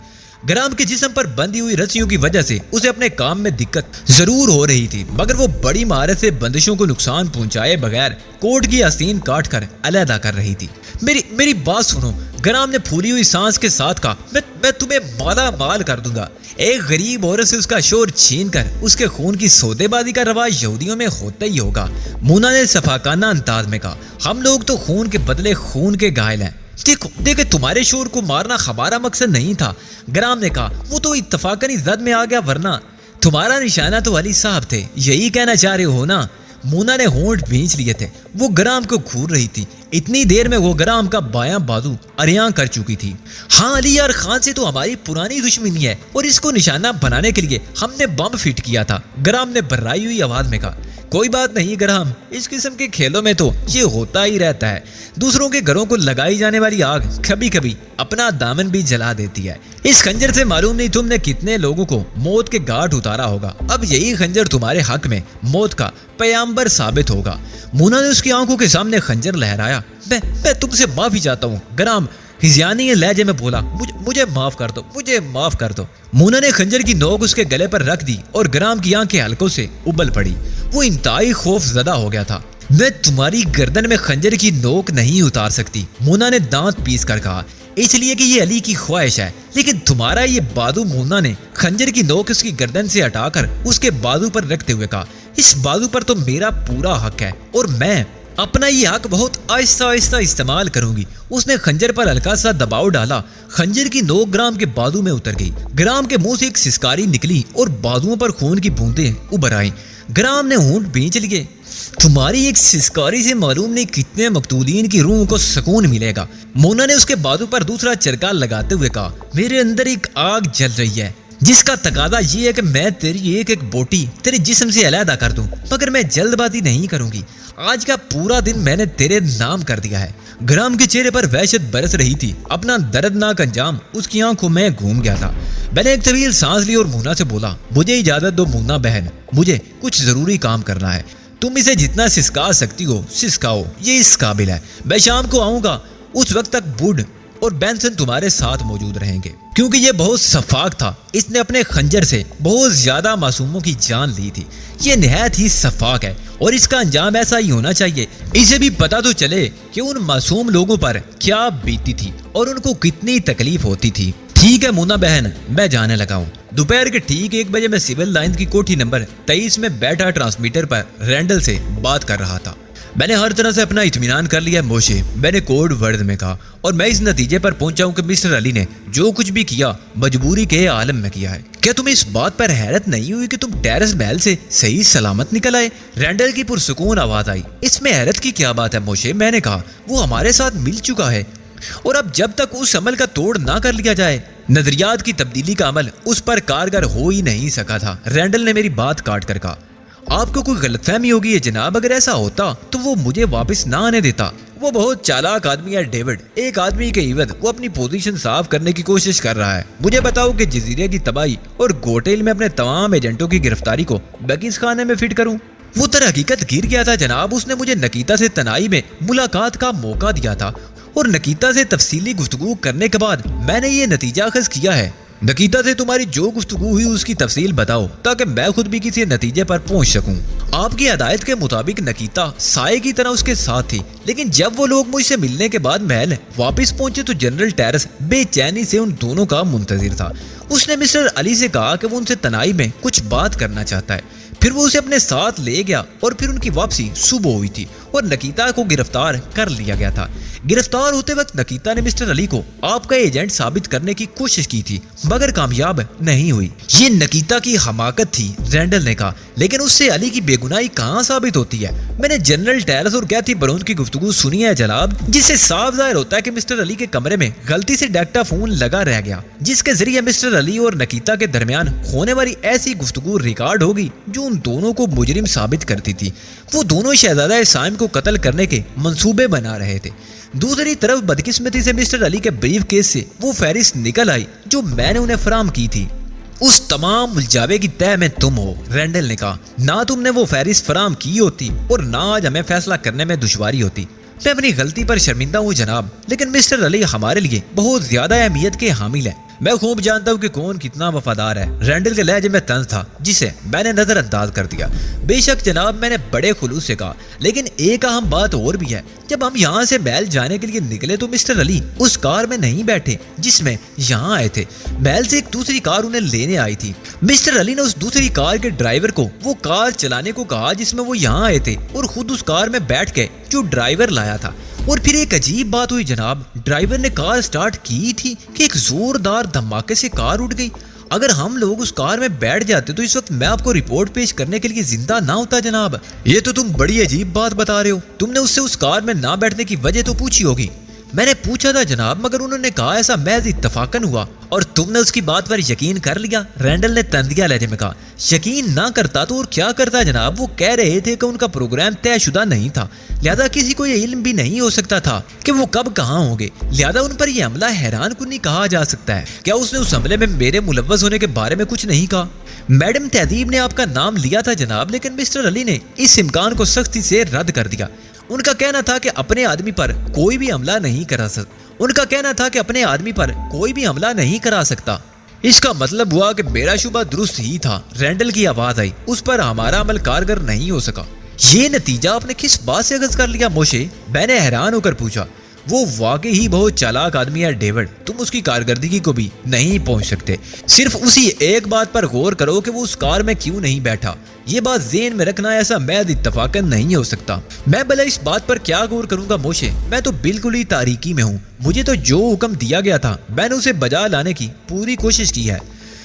ग्राम के जिस्म पर बंधी हुई रस्सियों की वजह से उसे अपने काम में दिक्कत जरूर हो रही थी, मगर वो बड़ी महारत से बंदिशों को नुकसान पहुंचाए बगैर कोट की आस्तीन काट कर अलहदा कर रही थी। मेरी बात सुनो, ग्राम ने फूली हुई सांस के साथ कहा। मैं तुम्हें माला माल कर दूंगा। एक गरीब औरत से उसका शोर छीन कर उसके खून की सौदेबाजी का रवाज यहूदियों में होता ही होगा। मुन्ना ने सफाकाना अंदाज में कहा। हम लोग तो खून के बदले खून के घायल हैं। देखो तुम्हारे शोर को मारना हमारा मकसद नहीं था। ग्राम ने कहा। वो तो इत्तफाकन ही जद में आ गया, वरना तुम्हारा निशाना तो अली साहब थे, यही कहना चाह रहे हो ना? मुन्ना ने होंठ भींच लिए थे। वो ग्राम को घूर रही थी। इतनी देर में वो ग्राम का बायां बाजू अरियां कर चुकी थी। हाँ, अली यार खान से तो हमारी पुरानी दुश्मनी है और इसको निशाना बनाने के लिए हमने बम फिट किया था। ग्राम ने बर्राई हुई आवाज में कहा। कोई बात नहीं ग्राम, इस किस्म के खेलों में तो ये होता ही रहता है। दूसरों के घरों को लगाई जाने वाली आग कभी कभी अपना दामन भी जला देती है। इस खंजर से मालूम नहीं तुमने कितने लोगों को मौत के घाट उतारा होगा। अब यही खंजर तुम्हारे हक में मौत का पैगंबर साबित होगा। मुन्ना ने उसकी आंखों के सामने खंजर लहराया। मैं तुमसे माफी चाहता हूँ। ग्राम हिजानी लहजे में बोला। मुझे माफ कर दो, मुझे माफ कर दो। मुन्ना ने खंजर की नोक उसके गले पर रख दी और ग्राम की आंखें हल्कों से उबल पड़ी। वो इंतहाई खौफजदा हो गया था। मैं तुम्हारी गर्दन में खंजर की नोक नहीं उतार सकती, मुन्ना ने दांत पीस कर कहा, इसलिए कि ये अली की ख्वाहिश है। लेकिन तुम्हारा ये बाजू, मुन्ना ने खंजर की नोक उसकी गर्दन से हटाकर उसके बाजू पर रखते हुए कहा, इस बाजू पर तो मेरा पूरा हक है और मैं अपना ये हक बहुत आहिस्ता आहिस्ता इस्तेमाल करूंगी। उसने खंजर पर हल्का सा दबाव डाला। खंजर की नोक ग्राम के बाजू में उतर गई। ग्राम के मुंह से एक सिसकारी निकली और बाजुओं पर खून की बूंदें उभर आई। ग्राम ने होंठ भींच लिए। तुम्हारी एक सिसकारी से मालूम नहीं कितने मकतूलीन की रूह को सुकून मिलेगा। मोना ने उसके बाजू पर दूसरा चरका लगाते हुए कहा, मेरे अंदर एक आग जल रही है जिसका तकादा ये है कि मैं तेरी एक एक बोटी तेरे जिस्म से अलहदा कर दूं, मगर मैं जल्दबाजी नहीं करूंगी। आज का पूरा दिन मैंने तेरे नाम कर दिया है। ग्राम के चेहरे पर वहशत बरस रही थी। अपना दर्दनाक अंजाम उसकी आंखों में घूम गया था। मैंने एक तवील सांस ली और मुन्ना से बोला, मुझे इजाजत दो मुन्ना बहन, मुझे कुछ जरूरी काम करना है। तुम इसे जितना सिसका सकती हो सिसकाओ, ये इस काबिल है। मैं शाम को आऊंगा, उस वक्त तक बुढ़ اور بینسن تمہارے ساتھ موجود رہیں گے، کیونکہ یہ بہت شفاق تھا۔ اس نے اپنے خنجر سے بہت زیادہ معصوموں کی جان لی تھی۔ یہ نہایت ہی شفاق ہے اور اس کا انجام ایسا ہی ہونا چاہیے۔ اسے بھی پتا تو چلے کہ ان معصوم لوگوں پر کیا بیتی تھی اور ان کو کتنی تکلیف ہوتی تھی۔ ٹھیک ہے مونا بہن، میں جانے لگا ہوں۔ دوپہر کے ٹھیک 1 بجے میں سول لائنز کی کوٹھی نمبر 23 میں بیٹھا ٹرانسمیٹر پر رینڈل سے بات کر رہا تھا۔ میں نے ہر طرح سے اپنا اطمینان کر لیا موشے، میں نے کوڈ ورڈ میں کہا، اور میں اس نتیجے پر پہنچا ہوں کہ مسٹر علی نے جو کچھ بھی کیا مجبوری کے عالم میں کیا ہے۔ کیا تمہیں اس بات پر حیرت نہیں ہوئی کہ تم ٹیرس محل سے صحیح سلامت نکل آئے؟ رینڈل کی پرسکون آواز آئی۔ اس میں حیرت کی کیا بات ہے موشے، میں نے کہا، وہ ہمارے ساتھ مل چکا ہے اور اب جب تک اس عمل کا توڑ نہ کر لیا جائے، نظریات کی تبدیلی کا عمل اس پر کارگر ہو ہی نہیں سکا تھا۔ رینڈل نے میری بات کاٹ کر کہا، آپ کو کوئی غلط فہمی ہوگی ہے جناب، اگر ایسا ہوتا تو وہ مجھے واپس نہ آنے دیتا۔ وہ بہت چالاک آدمی ہے ڈیوڈ، ایک آدمی کے عوض وہ اپنی پوزیشن صاف کرنے کی کوشش کر رہا ہے۔ مجھے بتاؤ کہ جزیرے کی تباہی اور گوٹیل میں اپنے تمام ایجنٹوں کی گرفتاری کو بکیز خانے میں فٹ کروں۔ وہ در حقیقت گر گیا تھا جناب، اس نے مجھے نکیتا سے تنہائی میں ملاقات کا موقع دیا تھا اور نکیتا سے تفصیلی گفتگو کرنے کے بعد میں نے یہ نتیجہ اخذ کیا ہے۔ نکیتا سے تمہاری جو گفتگو ہوئی اس کی تفصیل بتاؤ تاکہ میں خود بھی کسی نتیجے پر پہنچ سکوں۔ آپ کی ہدایت کے مطابق نکیتا سائے کی طرح اس کے ساتھ تھی، لیکن جب وہ لوگ مجھ سے ملنے کے بعد محل واپس پہنچے تو جنرل ٹیرس بے چینی سے ان دونوں کا منتظر تھا۔ اس نے مسٹر علی سے کہا کہ وہ ان سے تنہائی میں کچھ بات کرنا چاہتا ہے، پھر وہ اسے اپنے ساتھ لے گیا اور پھر ان کی واپسی صبح ہوئی تھی اور نکیتا کو گرفتار کر لیا گیا تھا۔ گرفتار ہوتے وقت نکیتا نے مسٹر علی کو آپ کا ایجنٹ ثابت کرنے کی کوشش کی تھی مگر کامیاب نہیں ہوئی۔ یہ نکیتا کی حماقت تھی، رینڈل نے کہا، لیکن اس سے علی کی بے گناہی کہاں ثابت ہوتی ہے؟ میں نے جنرل ٹیرس اور کیتھی برون کی گفتگو سنی ہے جناب، جس سے صاف ظاہر ہوتا ہے کہ مسٹر علی کے کمرے میں غلطی سے ڈیکٹا فون لگا رہ گیا، جس کے ذریعے مسٹر علی اور نکیتا کے درمیان ہونے والی ایسی گفتگو ریکارڈ ہوگی جو ان دونوں کو مجرم ثابت کرتی تھی۔ وہ دونوں شہزادہ سائم کو قتل کرنے کے منصوبے بنا رہے تھے۔ دوسری طرف بدقسمتی سے مسٹر علی کے بریف کیس سے وہ فہرست نکل آئی جو میں نے انہیں فراہم کی تھی۔ اس تمام ملجاوے کی تہ میں تم ہو، رینڈل نے کہا، نہ تم نے وہ فہرست فراہم کی ہوتی اور نہ آج ہمیں فیصلہ کرنے میں دشواری ہوتی۔ میں اپنی غلطی پر شرمندہ ہوں جناب، لیکن مسٹر علی ہمارے لیے بہت زیادہ اہمیت کے حامل ہے۔ میں خوب جانتا ہوں کہ کون کتنا وفادار ہے۔ رینڈل کے لہجے میں طنز تھا جسے میں نے نظر انداز کر دیا۔ بے شک جناب، میں نے بڑے خلوص سے کہا، لیکن ایک اہم بات اور بھی ہے۔ جب ہم یہاں سے محل جانے کے لیے نکلے تو مسٹر علی اس کار میں نہیں بیٹھے جس میں یہاں آئے تھے، محل سے ایک دوسری کار انہیں لینے آئی تھی۔ مسٹر علی نے اس دوسری کار کے ڈرائیور کو وہ کار چلانے کو کہا جس میں وہ یہاں آئے تھے اور خود اس کار میں بیٹھ گئے جو ڈرائیور لایا تھا۔ اور پھر ایک عجیب بات ہوئی جناب، ڈرائیور نے کار سٹارٹ کی تھی کہ ایک زوردار دھماکے سے کار اٹھ گئی۔ اگر ہم لوگ اس کار میں بیٹھ جاتے تو اس وقت میں آپ کو رپورٹ پیش کرنے کے لیے زندہ نہ ہوتا جناب۔ یہ تو تم بڑی عجیب بات بتا رہے ہو۔ تم نے اس سے اس کار میں نہ بیٹھنے کی وجہ تو پوچھی ہوگی؟ میں نے پوچھا تھا جناب، مگر انہوں نے کہا ایسا محض اتفاقاً ہوا اور تم نے اس کی بات پر یقین کر لیا، رینڈل نے تندیا لہجے میں کہا۔ یقین نہ کرتا تو اور کیا کرتا جناب؟ وہ کہہ رہے تھے کہ ان کا پروگرام طے شدہ نہیں تھا، لہذا کسی کو یہ علم بھی نہیں ہو سکتا تھا کہ وہ کب کہاں ہوں گے، لہذا ان پر یہ حملہ حیران کنی کہا جا سکتا ہے۔ کیا اس نے اس حملے میں میرے ملوث ہونے کے بارے میں کچھ نہیں کہا؟ میڈم تہذیب نے آپ کا نام لیا تھا جناب، لیکن مسٹر علی نے اس امکان کو سختی سے رد کر دیا۔ ان کا کہنا تھا کہ اپنے آدمی پر کوئی بھی حملہ نہیں کرا سکتا۔ اس کا مطلب ہوا کہ میرا شبہ درست ہی تھا۔ رینڈل کی آواز آئی، اس پر ہمارا عمل کارگر نہیں ہو سکا۔ یہ نتیجہ آپ نے کس بات سے اخذ کر لیا موشے؟ میں نے حیران ہو کر پوچھا۔ وہ واقعی ہی بہت چالاک آدمی ہے ڈیوڈ، تم اس کی کارکردگی کو بھی نہیں پہنچ سکتے۔ صرف اسی ایک بات پر غور کرو کہ وہ اس کار میں کیوں نہیں بیٹھا۔ یہ بات ذہن میں رکھنا، ایسا محض اتفاقاً نہیں ہو سکتا۔ میں بھلا اس بات پر کیا غور کروں گا موشے؟ میں تو بالکل ہی تاریکی میں ہوں۔ مجھے تو جو حکم دیا گیا تھا میں نے اسے بجا لانے کی پوری کوشش کی ہے۔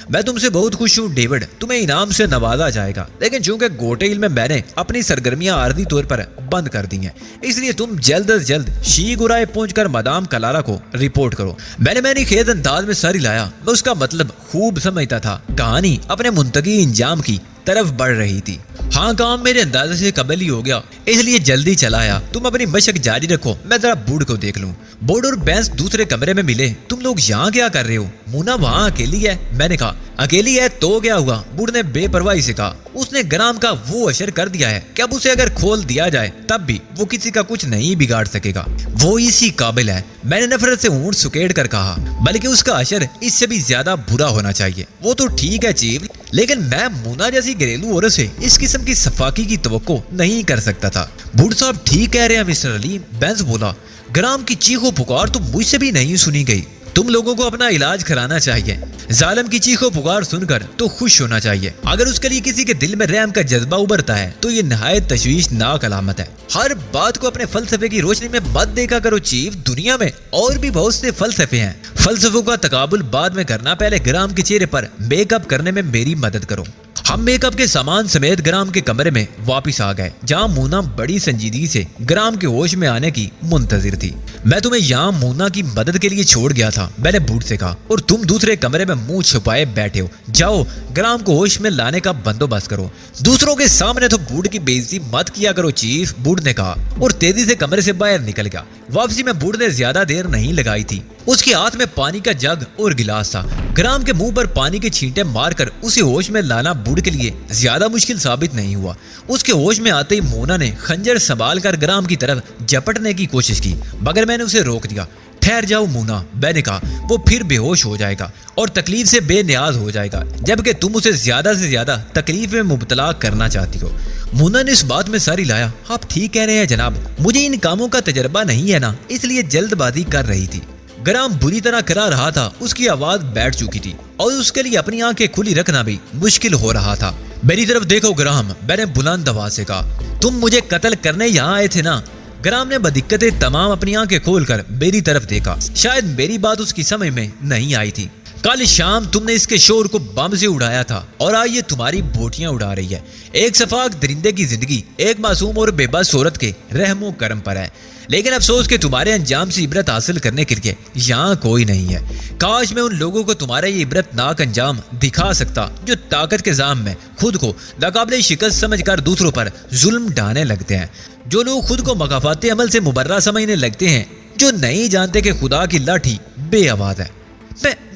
میں تم سے بہت خوش ہوں ڈیوڈ، تمہیں انعام سے نوازا جائے گا، لیکن چونکہ گوٹیل میں نے اپنی سرگرمیاں عارضی طور پر بند کر دی ہیں، اس لیے تم جلد از جلد شیگورائے پہنچ کر مدام کلارا کو رپورٹ کرو۔ میں نے خیز انداز میں سر ہلایا۔ میں اس کا مطلب خوب سمجھتا تھا۔ کہانی اپنے منطقی انجام کی طرف بڑھ رہی تھی۔ ہاں کام میرے اندازے سے قبل ہی ہو گیا، اس لیے جلدی چلا آیا۔ تم اپنی مشق جاری رکھو، میں ذرا بوڑھ کو دیکھ لوں۔ بوڑھ اور بینس دوسرے کمرے میں ملے۔ تم لوگ یہاں کیا کر رہے ہو؟ مونا وہاں اکیلی ہے۔ میں نے کہا اکیلی ہے تو کیا ہوا؟ بوڑھ نے بے پرواہی سے کہا اس نے گرام کا وہ اشر کر دیا ہے کہ اب اسے اگر کھول دیا جائے تب بھی وہ کسی کا کچھ نہیں بگاڑ سکے گا۔ وہ اسی قابل ہے، میں نے نفرت سے اونٹ سکیڑ کر کہا، بلکہ اس کا اشر اس سے بھی زیادہ برا ہونا چاہیے۔ وہ تو ٹھیک ہے چیف، لیکن میں مونا جیسی گھریلو عورت سے اس قسم کی صفاقی کی توقع نہیں کر سکتا تھا۔ بوڑھ صاحب ٹھیک کہہ رہے ہیں مسٹر علی، بینس بولا۔ گرام کی چیخ و پکار تو مجھ سے بھی نہیں سنی گئی۔ تم لوگوں کو اپنا علاج کرانا چاہیے۔ ظالم کی چیخ و پکار سن کر تو خوش ہونا چاہیے۔ اگر اس کے لیے کسی کے دل میں رحم کا جذبہ ابھرتا ہے تو یہ نہایت تشویشناک علامت ہے۔ ہر بات کو اپنے فلسفے کی روشنی میں مت دیکھا کرو چیف، دنیا میں اور بھی بہت سے فلسفے ہیں۔ فلسفوں کا تقابل بعد میں کرنا، پہلے گرام کے چہرے پر میک اپ کرنے میں میری مدد کرو۔ ہم میک اپ کے سامان سمیت گرام کے کمرے میں واپس آ گئے، جہاں مونا بڑی سنجیدگی سے گرام کے ہوش میں آنے کی منتظر تھی۔ میں تمہیں یہاں مونا کی مدد کے لیے چھوڑ گیا تھا، میں نے بوڑھ سے کہا، اور تم دوسرے کمرے میں منہ چھپائے بیٹھے ہو۔ جاؤ گرام کو ہوش میں لانے کا بندوبست کرو۔ دوسروں کے سامنے تو بوڑھ کی بے عزتی مت کیا کرو چیف، بوڑھ نے کہا اور تیزی سے کمرے سے باہر نکل گیا۔ واپسی میں بوڑھ نے زیادہ دیر نہیں لگائی تھی۔ اس کے ہاتھ میں پانی کا جگ اور گلاس تھا۔ گرام کے منہ پر پانی کے چھینٹے مار کر اسے ہوش میں لانا بوڑھ کے لیے زیادہ مشکل ثابت نہیں ہوا۔ اس کے ہوش میں آتے ہی مونا نے خنجر سنبھال کر گرام کی طرف جھپٹنے کی کوشش کی، مگر میں نے اسے روک دیا۔ ٹھہر جاؤ مونا، میں نے کہا، وہ پھر بے ہوش ہو جائے گا اور تکلیف سے بے نیاز ہو جائے گا، جبکہ تم اسے زیادہ سے زیادہ تکلیف میں مبتلا کرنا چاہتی ہو۔ مونا نے اس بات میں سر ہلایا۔ آپ ٹھیک کہہ رہے ہیں جناب، مجھے ان کاموں کا تجربہ نہیں ہے نا، اس لیے جلد بازی کر رہی تھی۔ گرام بری طرح کرا رہا تھا، اس کی آواز بیٹھ چکی تھی اور اس کے لیے اپنی آنکھیں کھلی رکھنا بھی مشکل ہو رہا تھا۔ میری طرف دیکھو گرام، میں نے بلند آواز سے کہا، تم مجھے قتل کرنے یہاں آئے تھے نا؟ گرام نے بدقتیں تمام اپنی آنکھیں کھول کر میری طرف دیکھا۔ شاید میری بات اس کی سمجھ میں نہیں آئی تھی۔ کل شام تم نے اس کے شور کو بم سے اڑایا تھا اور آج یہ تمہاری بوٹیاں اڑا رہی ہے۔ ایک شفاق درندے کی زندگی ایک معصوم اور بے بس عورت کے رحم و کرم پر ہے، لیکن افسوس کہ تمہارے انجام سے عبرت حاصل کرنے کے لیے یہاں کوئی نہیں ہے۔ کاش میں ان لوگوں کو تمہارا یہ عبرت ناک انجام دکھا سکتا جو طاقت کے ذام میں خود کو ناقابل شکست سمجھ کر دوسروں پر ظلم ڈھانے لگتے ہیں، جو لوگ خود کو مکافات عمل سے مبرہ سمجھنے لگتے ہیں، جو نہیں جانتے کہ خدا کی لاٹھی بے آواز ہے۔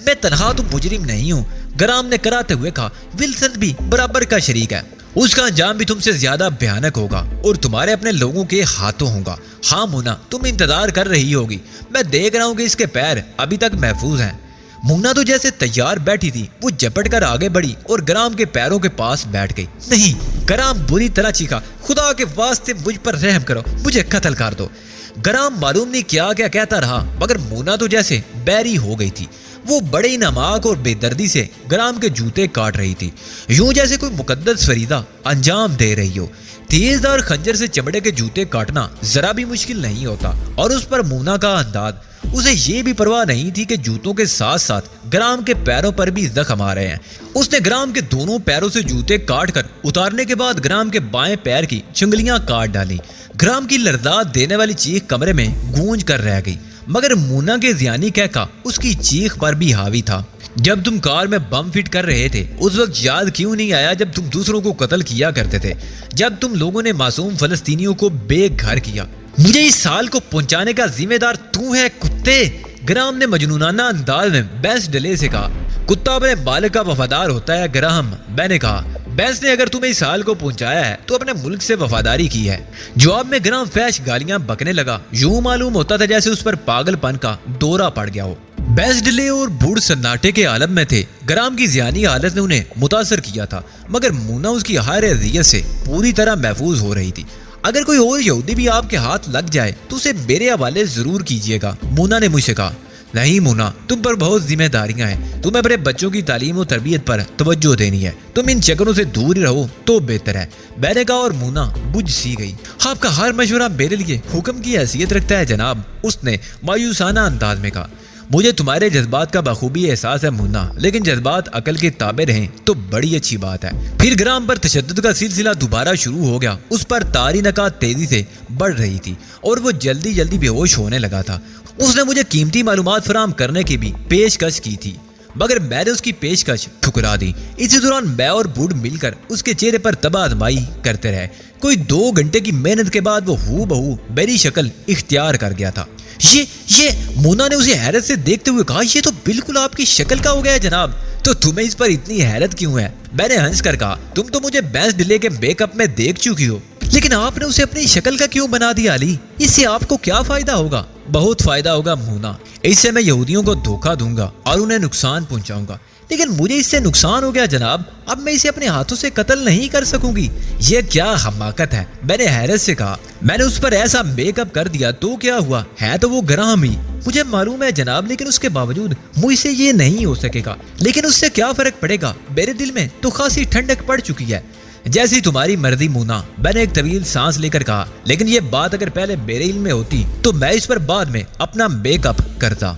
میں تنہا تو مجرم نہیں ہوں، گرام نے کراتے ہوئے کہا، ولسن بھی برابر کا شریک ہے۔ اس کا انجام بھی تم سے زیادہ بھیانک ہوگا اور تمہارے اپنے لوگوں کے ہاتھوں ہوگا۔ ہاں مونا، تم انتظار کر رہی ہوگی، میں دیکھ رہا ہوں کہ اس کے پیر ابھی تک محفوظ ہیں۔ مونا تو جیسے تیار بیٹھی تھی، وہ جھپٹ کر آگے بڑھی اور گرام کے پیروں کے پاس بیٹھ گئی۔ نہیں، گرام بری طرح چیخا، خدا کے واسطے مجھ پر رحم کرو، مجھے قتل کر دو۔ گرام معلوم نہیں کیا کہتا رہا، مگر مونا تو جیسے بیری ہو گئی تھی۔ وہ بڑے نماک اور بے دردی سے گرام کے جوتے کاٹ رہی تھی، یوں جیسے کوئی مقدس فریضہ انجام دے رہی ہو۔ تیز دار خنجر سے چمڑے کے جوتے کاٹنا ذرا بھی مشکل نہیں ہوتا، اور اس پر مونا کا انداز، اسے یہ بھی پرواہ نہیں تھی کہ جوتوں کے ساتھ ساتھ گرام کے پیروں پر بھی زخم آ رہے ہیں۔ اس نے گرام کے دونوں پیروں سے جوتے کاٹ کر اتارنے کے بعد گرام کے بائیں پیر کی چنگلیاں کاٹ ڈالی۔ گرام کی لرزات دینے والی چیخ کمرے میں گونج کر رہ گئی، مگر مونا کے ذہنی کہکا اس کی چیخ پر بھی حاوی تھا۔ جب تم کار میں بم فٹ کر رہے تھے اس وقت یاد کیوں نہیں آیا جب تم دوسروں کو قتل کیا کرتے تھے، جب تم لوگوں نے معصوم فلسطینیوں کو بے گھر کیا؟ مجھے اس سال کو پہنچانے کا ذمہ دار تو ہے کتے، گرام نے مجنونانہ انداز میں بینس ڈلے سے کہا۔ کتا اپنے مالک کا وفادار ہوتا ہے گرام، میں نے کہا۔ بینس نے اگر تمہیں اس حال کو پہنچایا ہے تو اپنے ملک سے وفاداری کی ہے۔ جواب میں گرام فحش گالیاں بکنے لگا، یوں معلوم ہوتا تھا جیسے اس پر پاگل پن کا دورہ پڑ گیا ہو۔ بینس ڈلے اور بوڑھ سناٹے کے عالم میں تھے۔ گرام کی ذہنی حالت نے انہیں متاثر کیا تھا، مگر مونا اس کی ہر اذیت سے پوری طرح محفوظ ہو رہی تھی۔ اگر کوئی اور یہودی بھی آپ کے ہاتھ لگ جائے تو اسے میرے حوالے ضرور کیجیے گا، مونا نے مجھ سے کہا۔ نہیں مونا، تم پر بہت ذمہ داریاں ہیں، تمہیں اپنے بچوں کی تعلیم و تربیت پر توجہ دینی ہے، تم ان چکروں سے دور ہی رہو تو بہتر ہے، میں نے کہا، اور مونا بجھ سی گئی۔ آپ کا ہر مشورہ میرے لیے حکم کی حیثیت رکھتا ہے جناب، اس نے مایوسانہ انداز میں کہا۔ مجھے تمہارے جذبات کا بخوبی احساس ہے مونا، لیکن جذبات عقل کے تابع رہیں تو بڑی اچھی بات ہے۔ پھر گرام پر تشدد کا سلسلہ دوبارہ شروع ہو گیا۔ اس پر طاری نکات تیزی سے بڑھ رہی تھی اور وہ جلدی جلدی بے ہوش ہونے لگا تھا۔ اس نے مجھے قیمتی معلومات فراہم کرنے کی بھی پیشکش کی تھی، मगर मैंने उसकी पेशकश ठुकरा दी। इसी दौरान मैं और बूढ़ मिलकर उसके चेहरे पर तबादमाई करते रहे। कोई 2 घंटे की मेहनत के बाद वो हूबहू मेरी शक्ल इख्तियार कर गया था। ये मोना ने उसे हैरत से देखते हुए कहा, ये तो बिल्कुल आपकी शक्ल का हो गया है जनाब। तो तुम्हें इस पर इतनी हैरत क्यों है? मैंने हंस कर कहा, तुम तो मुझे बैंस डिले के मेकअप में देख चुकी हो, लेकिन आपने उसे अपनी शक्ल का क्यों बना दिया अली? इससे आपको क्या फायदा होगा? बहुत फायदा होगा मोना, इससे मैं यहूदियों को धोखा दूंगा और उन्हें नुकसान पहुंचाऊंगा। लेकिन मुझे इससे नुकसान हो गया जनाब, अब मैं इसे अपने हाथों से कत्ल नहीं कर सकूंगी। ये क्या हमाकत है? मैंने हैरत से कहा। मैंने उस पर ऐसा मेकअप कर दिया तो क्या हुआ, है तो वो ग्राम ही। मुझे मालूम है जनाब, लेकिन उसके बावजूद मुझसे ये नहीं हो सकेगा। लेकिन उससे क्या फर्क पड़ेगा? मेरे दिल में तो खासी ठंडक पड़ चुकी है। जैसी तुम्हारी मर्जी मोना, मैंने एक तवील सांस लेकर कहा। लेकिन ये बात अगर पहले मेरे इल्म में होती तो मैं इस पर बाद में अपना मेकअप करता।